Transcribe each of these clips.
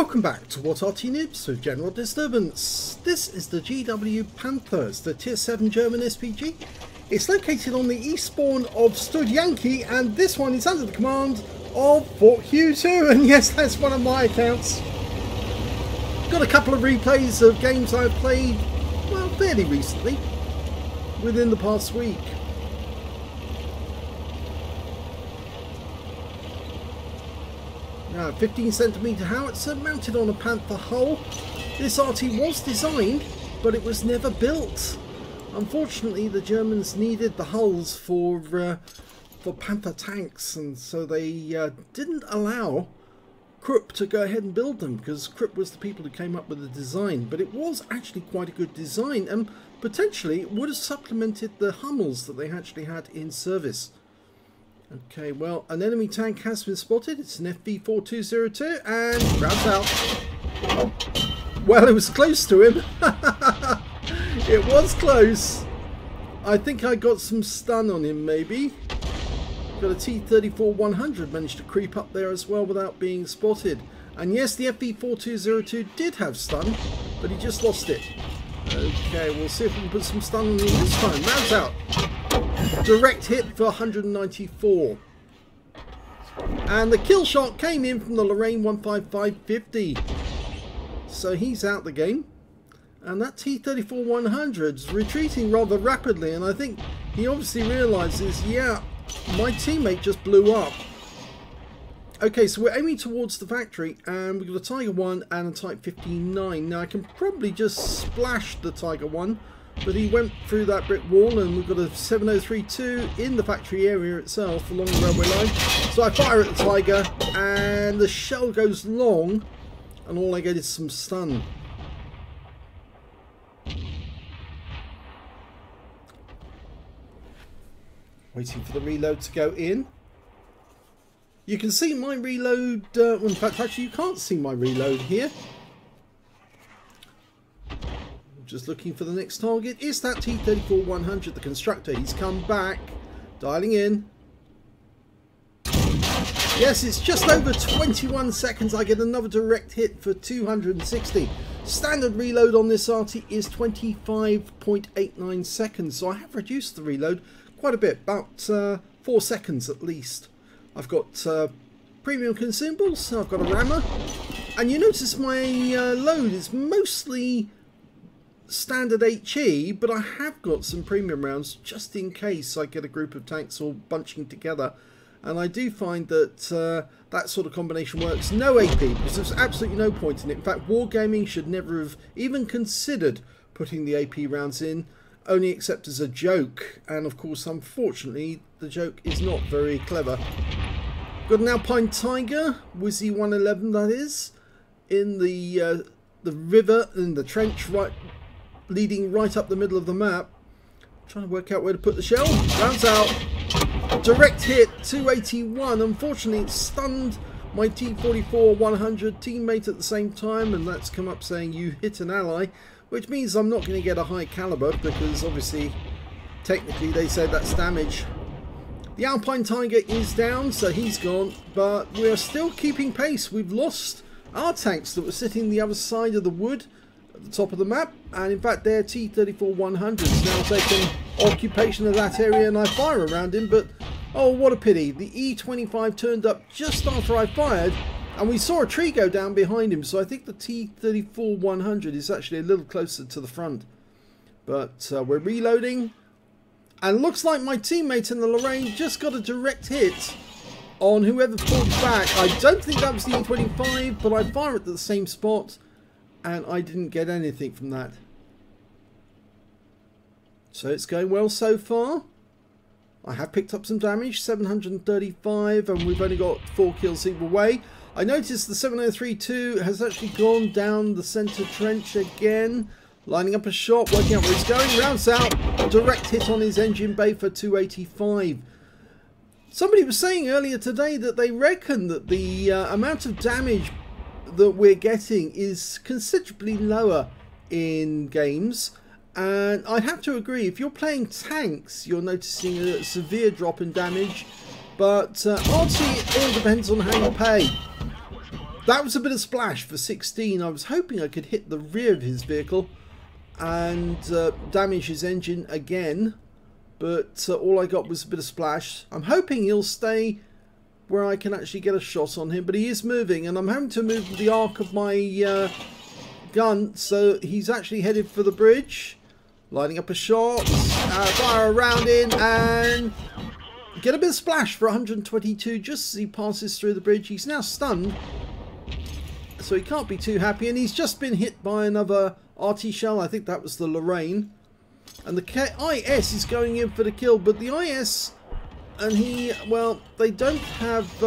Welcome back to What Arty Noobs with General Disturbance. This is the GW Panther, it's the Tier 7 German SPG. It's located on the east spawn of Studzianki, and this one is under the command of Fort Q2, and yes, that's one of my accounts. Got a couple of replays of games I've played, well, fairly recently, within the past week. Now, 15cm howitzer mounted on a Panther hull. This Arty was designed, but it was never built. Unfortunately, the Germans needed the hulls for Panther tanks, and so they didn't allow Krupp to go ahead and build them, because Krupp was the people who came up with the design. But it was actually quite a good design, and potentially it would have supplemented the Hummels that they actually had in service. Okay, well, an enemy tank has been spotted. It's an FV4202 and grabs out. Well, it was close to him. It was close. I think I got some stun on him, maybe. Got a T-34-100 managed to creep up there as well without being spotted. And yes, the FV4202 did have stun, but he just lost it. Okay, we'll see if we can put some stun on him this time. Rounds out. Direct hit for 194. And the kill shot came in from the Lorraine 15550. So he's out the game. And that T-34-100's retreating rather rapidly, and I think he obviously realizes, yeah, my teammate just blew up. Okay, so we're aiming towards the factory, and we've got a Tiger 1 and a Type 59. Now I can probably just splash the Tiger 1, but he went through that brick wall, and we've got a 7032 in the factory area itself along the railway line. So I fire at the Tiger, and the shell goes long, and all I get is some stun. Waiting for the reload to go in. You can see my reload, well, in fact actually you can't see my reload here. Just looking for the next target. Is that T-34-100, the constructor? He's come back, dialing in. Yes, it's just over 21 seconds. I get another direct hit for 260. Standard reload on this Arty is 25.89 seconds, so I have reduced the reload quite a bit, about 4 seconds at least. I've got premium consumables, I've got a rammer, and you notice my load is mostly standard HE, but I have got some premium rounds just in case I get a group of tanks all bunching together. And I do find that that sort of combination works. No AP, because there's absolutely no point in it. In fact, Wargaming should never have even considered putting the AP rounds in, only except as a joke. And of course, unfortunately, the joke is not very clever. Got an Alpine Tiger, Wizzy 111 that is, in the river, in the trench, right, leading right up the middle of the map. Trying to work out where to put the shell. Rounds out. Direct hit, 281. Unfortunately, it stunned my T-44-100 teammate at the same time, and that's come up saying you hit an ally, which means I'm not going to get a high caliber, because obviously, technically, they said that's damage. The Alpine Tiger is down, so he's gone, but we're still keeping pace. We've lost our tanks that were sitting the other side of the wood at the top of the map, and in fact their T-34-100's now taken occupation of that area, and I fire around him, but oh, what a pity. The E-25 turned up just after I fired, and we saw a tree go down behind him, so I think the T-34-100 is actually a little closer to the front. But we're reloading, and looks like my teammate in the Lorraine just got a direct hit on whoever pulled back. I don't think that was the E-25, but I fire at the same spot, and I didn't get anything from that. So it's going well so far. I have picked up some damage, 735, and we've only got 4 kills either way. I noticed the 7032 has actually gone down the centre trench again, lining up a shot, working out where he's going. Rounds out, direct hit on his engine bay for 285. Somebody was saying earlier today that they reckon that the amount of damage that we're getting is considerably lower in games, and I have to agree. If you're playing tanks, you're noticing a severe drop in damage, but Arty, it all depends on how you pay. That was a bit of splash for 16. I was hoping I could hit the rear of his vehicle and damage his engine again, but all I got was a bit of splash. I'm hoping he'll stay where I can actually get a shot on him, but he is moving, and I'm having to move the arc of my gun, so he's actually headed for the bridge. Lining up a shot, fire a round in, and get a bit of splash for 122 just as he passes through the bridge. He's now stunned, so he can't be too happy, and he's just been hit by another Arty shell. I think that was the Lorraine, and the IS is going in for the kill, but the IS and he, well, they don't have,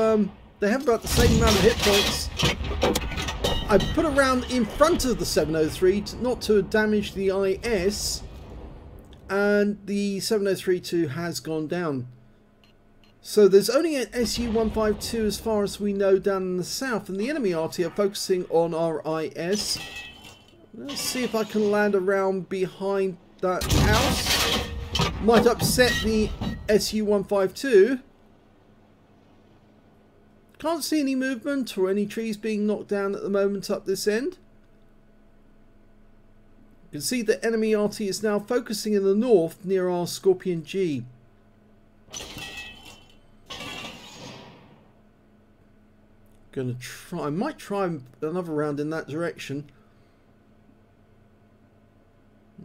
they have about the same amount of hit points. I put a round in front of the 703 not to damage the IS, and the 703-2 has gone down. So there's only an SU-152 as far as we know down in the south, and the enemy Arty are focusing on our IS. Let's see if I can land a round behind that house. Might upset the SU-152. Can't see any movement or any trees being knocked down at the moment up this end. You can see the enemy Arty is now focusing in the north near our Scorpion G. Gonna try, I might try another round in that direction.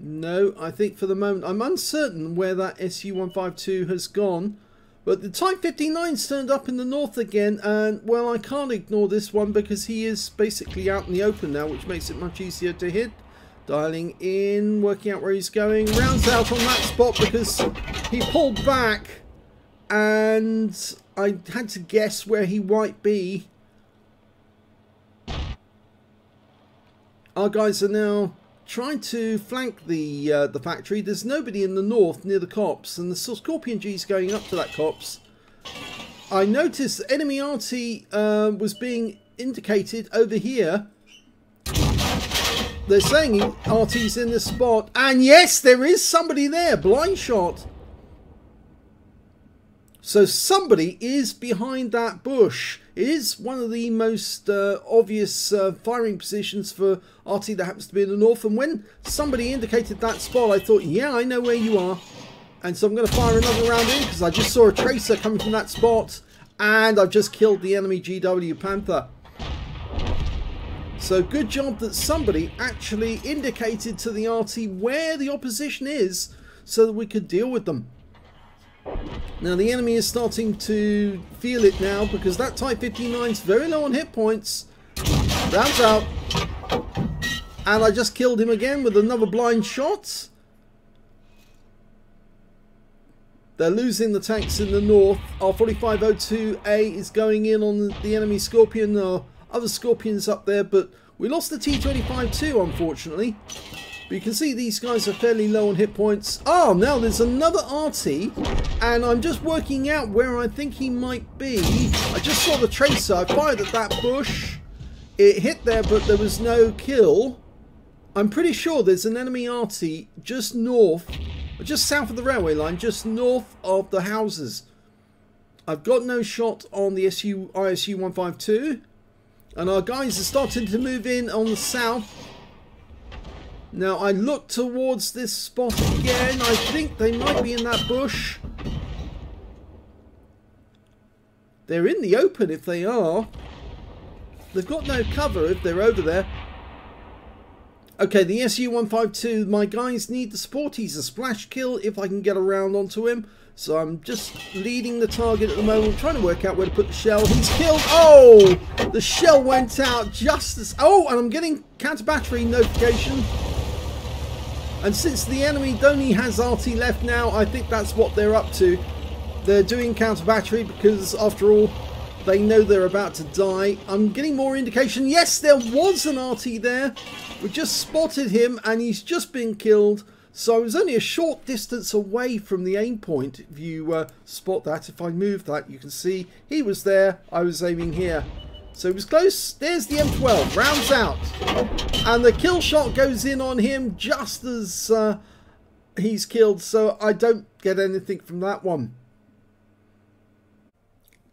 No, I think for the moment I'm uncertain where that SU-152 has gone, but the Type 59's turned up in the north again, and well, I can't ignore this one because he is basically out in the open now, which makes it much easier to hit. Dialing in, working out where he's going, rounds out on that spot because he pulled back and I had to guess where he might be. Our guys are now trying to flank the factory. There's nobody in the north near the copse, and the Scorpion G's going up to that copse. I noticed the enemy Arty was being indicated over here. They're saying Arty's in this spot, and yes, there is somebody there. Blind shot. So somebody is behind that bush. It is one of the most obvious firing positions for Arty that happens to be in the north. And when somebody indicated that spot, I thought, yeah, I know where you are. And so I'm going to fire another round in because I just saw a tracer coming from that spot. And I've just killed the enemy GW Panther. So good job that somebody actually indicated to the Arty where the opposition is so that we could deal with them. Now the enemy is starting to feel it now because that Type 59 is very low on hit points. Rounds out. And I just killed him again with another blind shot. They're losing the tanks in the north. Our 4502A is going in on the enemy Scorpion. There are other Scorpions up there, but we lost the T-25 too, unfortunately. But you can see these guys are fairly low on hit points. Oh, now there's another Arty, and I'm just working out where I think he might be. I just saw the tracer. I fired at that bush. It hit there, but there was no kill. I'm pretty sure there's an enemy Arty just north, just south of the railway line, just north of the houses. I've got no shot on the ISU-152, and our guys are starting to move in on the south. Now I look towards this spot again. I think they might be in that bush. They're in the open if they are. They've got no cover if they're over there. Okay, the SU-152, my guys need the support. He's a splash kill if I can get around onto him. So I'm just leading the target at the moment, trying to work out where to put the shell. He's killed. Oh, the shell went out just as... Oh, and I'm getting counter battery notification. And since the enemy only has Arty left now, I think that's what they're up to. They're doing counter battery because, after all, they know they're about to die. I'm getting more indication. Yes, there was an Arty there. We just spotted him and he's just been killed. So I was only a short distance away from the aim point. If you spot that, if I move that, you can see he was there. I was aiming here. So it was close. There's the M12. Rounds out. And the kill shot goes in on him just as he's killed. So I don't get anything from that one.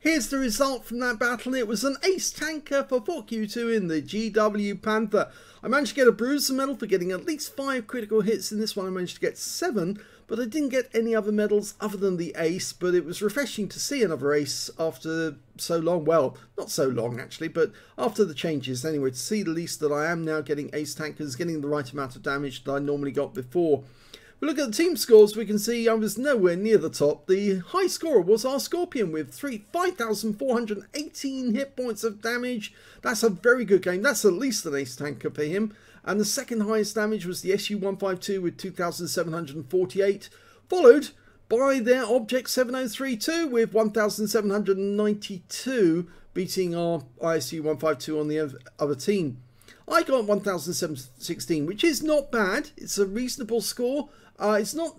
Here's the result from that battle. It was an ace tanker for 4Q2 in the GW Panther. I managed to get a bruiser medal for getting at least 5 critical hits. In this one I managed to get 7, but I didn't get any other medals other than the ace. But it was refreshing to see another ace after so long. Well, not so long actually, but after the changes anyway, to see at least that I am now getting ace tankers, getting the right amount of damage that I normally got before. If we look at the team scores, we can see I was nowhere near the top. The high scorer was our Scorpion with 5,418 hit points of damage. That's a very good game. That's at least an ace tanker for him. And the second highest damage was the SU-152 with 2,748, followed by their Object 7032 with 1,792, beating our ISU-152 on the other team. I got 1,716, which is not bad. It's a reasonable score. It's not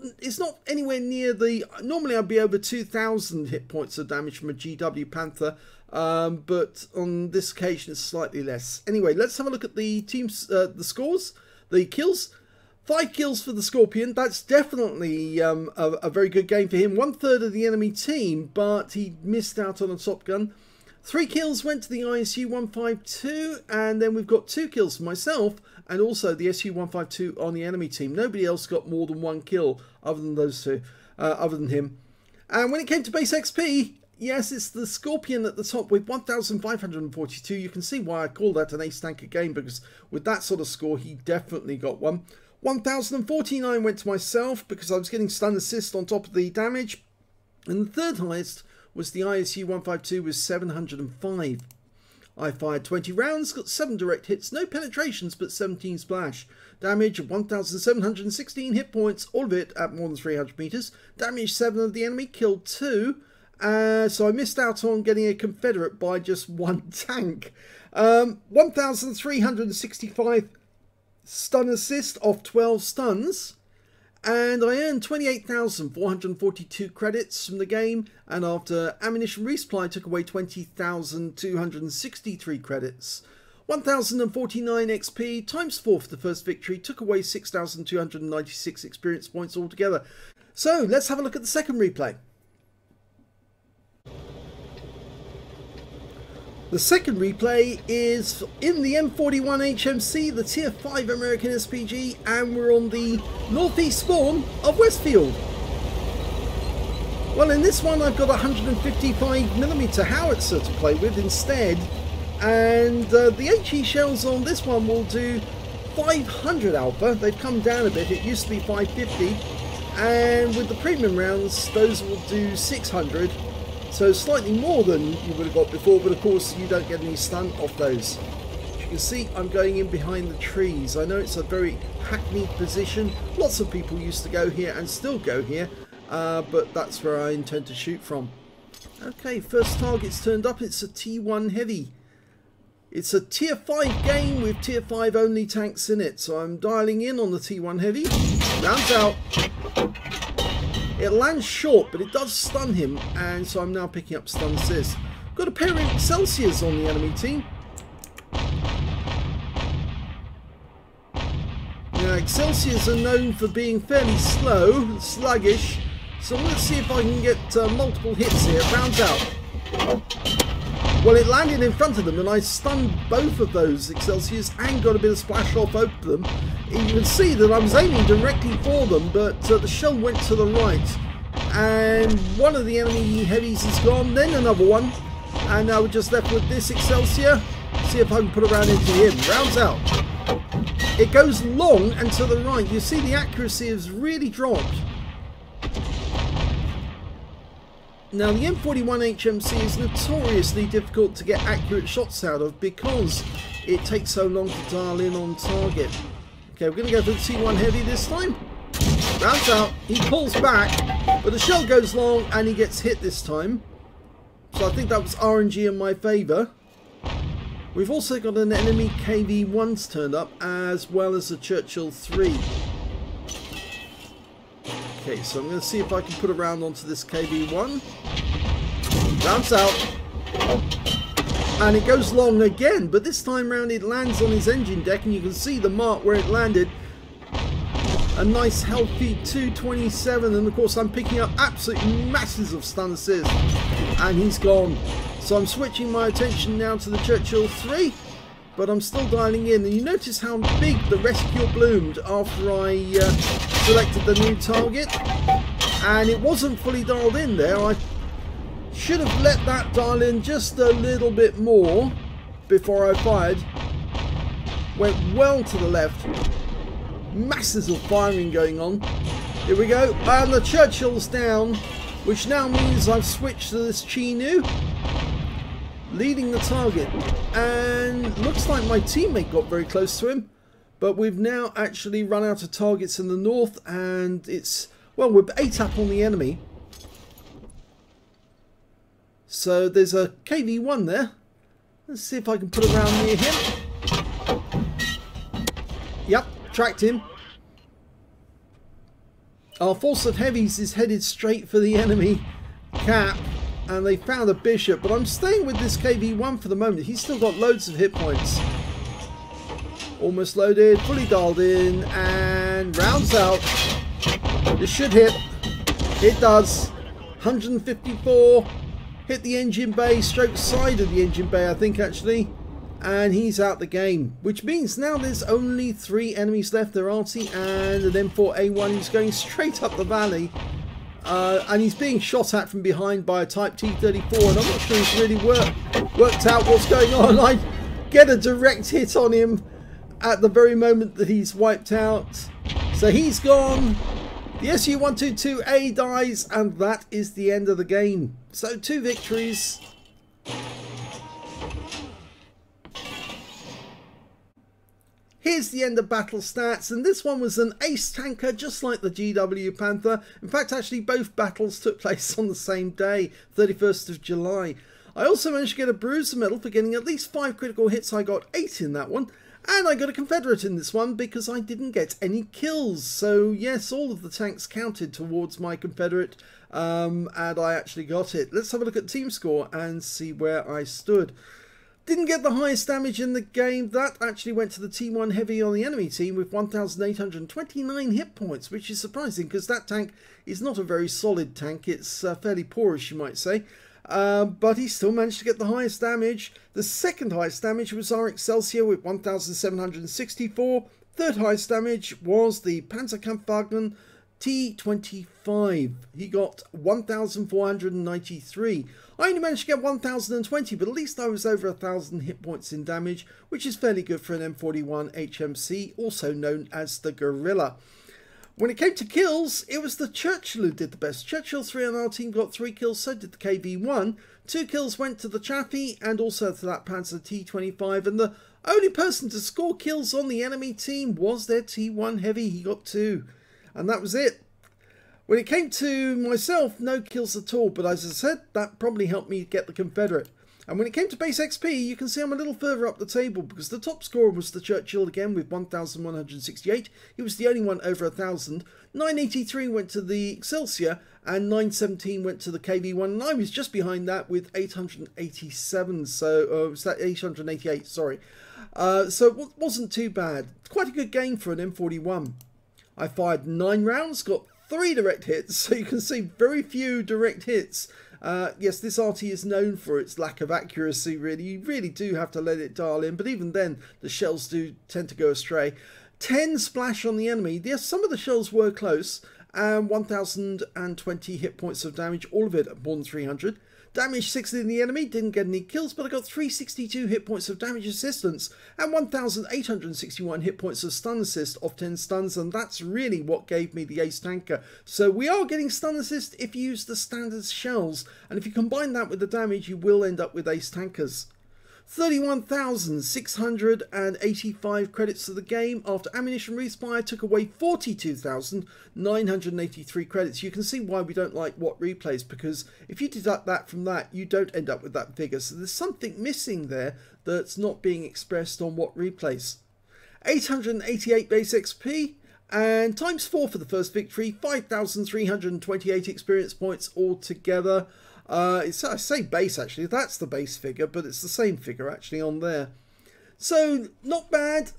anywhere near the... Normally I'd be over 2,000 hit points of damage from a GW Panther, but on this occasion it's slightly less. Anyway, let's have a look at the teams, the scores, the kills. 5 kills for the Scorpion. That's definitely a very good game for him. 1/3 of the enemy team, but he missed out on a top gun. 3 kills went to the ISU-152, and then we've got 2 kills for myself and also the SU-152 on the enemy team. Nobody else got more than 1 kill other than those two, other than him. And when it came to base XP, yes, it's the Scorpion at the top with 1,542. You can see why I call that an ace tanker game, because with that sort of score, he definitely got one. 1,049 went to myself because I was getting stun assist on top of the damage. And the third highest was the ISU-152 with 705. I fired 20 rounds, got 7 direct hits, no penetrations, but 17 splash. Damage of 1,716 hit points, all of it at more than 300 meters. Damage 7 of the enemy, killed 2. So I missed out on getting a Confederate by just 1 tank. 1,365 stun assist off 12 stuns. And I earned 28,442 credits from the game, and after ammunition resupply took away 20,263 credits. 1,049 XP times 4 for the first victory took away 6,296 experience points altogether. So let's have a look at the second replay. The second replay is in the M41 HMC, the Tier 5 American SPG, and we're on the northeast spawn of Westfield. Well, in this one I've got a 155mm howitzer to play with instead, and the HE shells on this one will do 500 alpha. They've come down a bit, it used to be 550, and with the premium rounds those will do 600. So slightly more than you would have got before, but of course you don't get any stun off those. As you can see, I'm going in behind the trees. I know it's a very hackneyed position. Lots of people used to go here and still go here, but that's where I intend to shoot from. Okay, first target's turned up. It's a T1 Heavy. It's a Tier 5 game with Tier 5 only tanks in it, so I'm dialing in on the T1 Heavy. Rounds out. It lands short, but it does stun him, and so I'm now picking up stun assist. Got a pair of Excelsiors on the enemy team. Now, Excelsiors are known for being fairly slow and sluggish, so let's see if I can get multiple hits here. Rounds out. Well, it landed in front of them, and I stunned both of those Excelsiors and got a bit of splash off both of them. You can see that I was aiming directly for them, but the shell went to the right. And one of the enemy heavies is gone, then another one. And now we're just left with this Excelsior. See if I can put a round into him. Rounds out. It goes long and to the right. You see the accuracy has really dropped. Now, the M41 HMC is notoriously difficult to get accurate shots out of because it takes so long to dial in on target. Okay, we're going to go for the T1 Heavy this time. Rounds out, he pulls back, but the shell goes long and he gets hit this time. So I think that was RNG in my favour. We've also got an enemy KV-1's turned up, as well as a Churchill 3. Okay, so I'm going to see if I can put a round onto this KV-1. Rounds out. And it goes long again, but this time round it lands on his engine deck, and you can see the mark where it landed. a nice healthy 227, and of course I'm picking up absolute masses of stun assists, and he's gone. So I'm switching my attention now to the Churchill 3, but I'm still dialing in, and you notice how big the rescue bloomed after I selected the new target, and it wasn't fully dialed in there. I should have let that dial in just a little bit more before I fired. Went well to the left. Masses of firing going on. Here we go, and the Churchill's down, which now means I've switched to this Chinu, leading the target, and looks like my teammate got very close to him, but we've now actually run out of targets in the north, and it's, well, we're 8 up on the enemy. So there's a KV-1 there. Let's see if I can put it around near him. Yep, tracked him. Our force of heavies is headed straight for the enemy cap, and they found a bishop, but I'm staying with this KV-1 for the moment. He's still got loads of hit points. Almost loaded, fully dialed in, and rounds out. This should hit. It does. 154. Hit the engine bay, stroke side of the engine bay, I think, actually. And he's out the game, which means now there's only 3 enemies left. They're Arty and an M41 who's going straight up the valley, and he's being shot at from behind by a Type T-34, and I'm not sure he's really worked out what's going on. I get a direct hit on him at the very moment that he's wiped out, so he's gone. The Su-122A dies, and that is the end of the game. So 2 victories. Here's the end of battle stats, and this one was an ace tanker just like the GW Panther. In fact, actually both battles took place on the same day, 31st of July. I also managed to get a Bruiser medal for getting at least 5 critical hits. I got 8 in that one, and I got a Confederate in this one because I didn't get any kills. So yes, all of the tanks counted towards my Confederate, and I actually got it. Let's have a look at team score and see where I stood. Didn't get the highest damage in the game. That actually went to the T1 Heavy on the enemy team with 1,829 hit points, which is surprising because that tank is not a very solid tank. It's fairly porous, you might say. But he still managed to get the highest damage. The second highest damage was our Excelsior with 1,764. Third highest damage was the Panzerkampfwagen T25. He got 1,493. I only managed to get 1,020, but at least I was over 1,000 hit points in damage, which is fairly good for an M41 HMC, also known as the Gorilla. When it came to kills, it was the Churchill who did the best. Churchill 3 on our team got 3 kills, so did the KV-1. 2 kills went to the Chaffee and also to that Panzer T25, and the only person to score kills on the enemy team was their T1 Heavy. He got 2, and that was it. When it came to myself, no kills at all, but as I said, that probably helped me get the Confederate. And when it came to base XP, you can see I'm a little further up the table because the top scorer was the Churchill again with 1,168. He was the only one over 1,000. 983 went to the Excelsior and 917 went to the KV-1, and I was just behind that with 887, so was that 888, sorry. So it wasn't too bad. Quite a good game for an M41. I fired 9 rounds, got 3 direct hits, so you can see very few direct hits. Yes, this Arty is known for its lack of accuracy, really. You really do have to let it dial in, but even then, the shells do tend to go astray. 10 splash on the enemy. Yes, some of the shells were close, and 1,020 hit points of damage, all of it at more than 300. Damage 60 in the enemy, didn't get any kills, but I got 362 hit points of damage assistance and 1,861 hit points of stun assist off 10 stuns, and that's really what gave me the ace tanker. So we are getting stun assist if you use the standard shells, and if you combine that with the damage, you will end up with ace tankers. 31,685 credits to the game. After ammunition respire took away 42,983 credits. You can see why we don't like what replays, because if you deduct that from that, you don't end up with that figure. So there's something missing there that's not being expressed on what replays. 888 base XP and times 4 for the first victory. 5,328 experience points altogether. I say base actually, that's the base figure, but it's the same figure actually on there. So not bad.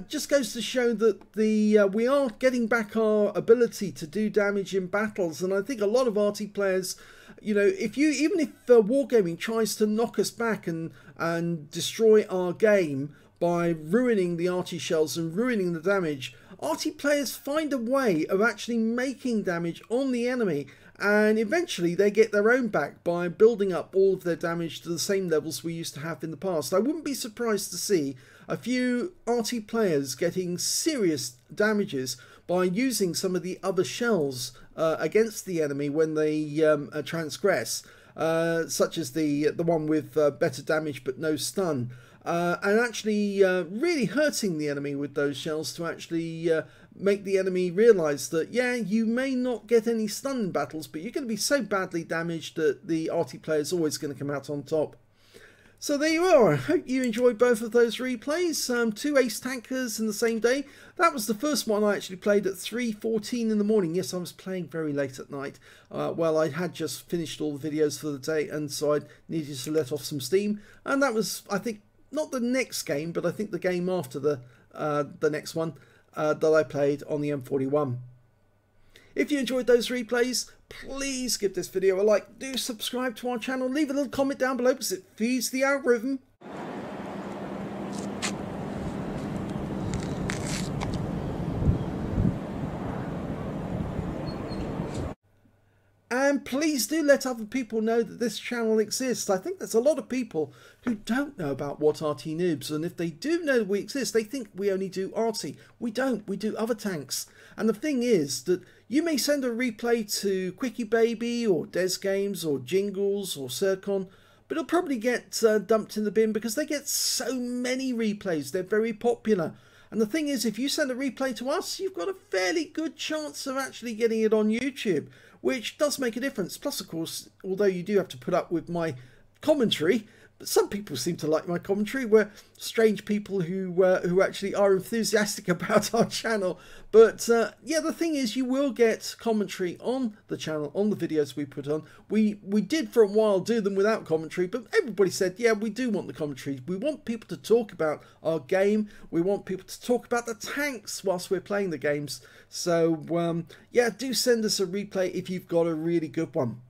Just goes to show that we are getting back our ability to do damage in battles, and I think a lot of Arty players, you know, even if Wargaming tries to knock us back and destroy our game by ruining the Arty shells and ruining the damage, Arty players find a way of actually making damage on the enemy, and eventually they get their own back by building up all of their damage to the same levels we used to have in the past. I wouldn't be surprised to see a few Arty players getting serious damages by using some of the other shells against the enemy when they transgress, such as the one with better damage but no stun. And actually really hurting the enemy with those shells to actually make the enemy realise that, yeah, you may not get any stun in battles, but you're going to be so badly damaged that the Arty player is always going to come out on top. So there you are. I hope you enjoyed both of those replays. 2 ace tankers in the same day. That was the first one I actually played at 3:14 in the morning. Yes, I was playing very late at night. Well, I had just finished all the videos for the day, and so I needed to let off some steam. And that was, I think, not the next game, but I think the game after the next one that I played on the M41. If you enjoyed those replays, please give this video a like, do subscribe to our channel, leave a little comment down below because it feeds the algorithm. And please do let other people know that this channel exists. I think there's a lot of people who don't know about what Arty Noobs, and if they do know we exist, they think we only do Arty. We don't, we do other tanks. And the thing is that you may send a replay to Quickie Baby or Des Games or Jingles or Circon, but it'll probably get dumped in the bin because they get so many replays. They're very popular. And the thing is, if you send a replay to us, you've got a fairly good chance of actually getting it on YouTube, which does make a difference. Plus, of course, although you do have to put up with my commentary, but some people seem to like my commentary. We're strange people who actually are enthusiastic about our channel. But yeah, the thing is, you will get commentary on the channel, on the videos we put on. We did for a while do them without commentary, but everybody said, yeah, we do want the commentary. We want people to talk about our game. We want people to talk about the tanks whilst we're playing the games. So yeah, do send us a replay if you've got a really good one.